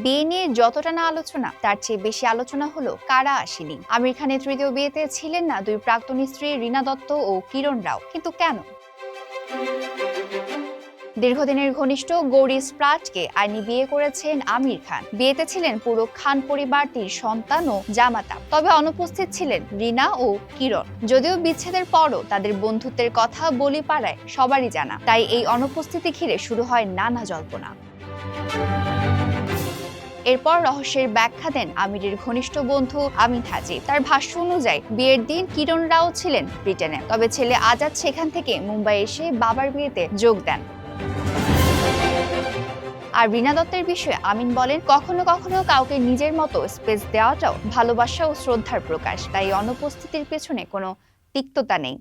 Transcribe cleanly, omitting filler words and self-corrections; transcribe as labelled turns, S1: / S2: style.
S1: বিয়ে নিয়ে যতটা না আলোচনা তার চেয়ে বেশি আলোচনা হলো কারা আসেনি। আমির খানের তৃতীয় বিয়েতে ছিলেন না দুই প্রাক্তন স্ত্রী রীনা দত্ত ও কিরণ রাও, কিন্তু কেন? দীর্ঘদিনের ঘনিষ্ঠ গৌরী স্প্রাটকে আইনি বিয়ে করেছেন আমির খান। বিয়েতে ছিলেন পুরো খান পরিবারটির সন্তান ও জামাতা, তবে অনুপস্থিত ছিলেন রীনা ও কিরণ। যদিও বিচ্ছেদের পরও তাদের বন্ধুত্বের কথা বলিপাড়ায় সবারই জানা, তাই এই অনুপস্থিতি ঘিরে শুরু হয় নানা জল্পনা। এরপর রহস্যের ব্যাখ্যা দেন আমিরের ঘনিষ্ঠ বন্ধু আমিন হাজি। তার ভাষ্য অনুযায়ী বিয়ের দিন কিরণ রাও ছিলেন ব্রিটেনে, তবে ছেলে আজাদ সেখান থেকে মুম্বাই এসে বাবার বিয়েতে যোগ দেন। আর রীনা দত্তের বিষয়ে আমিন বলেন, কখনো কখনো কাউকে নিজের মতো স্পেস দেওয়াটাও ভালোবাসা ও শ্রদ্ধার প্রকাশ, তাই অনুপস্থিতির পেছনে কোনো তিক্ততা নেই।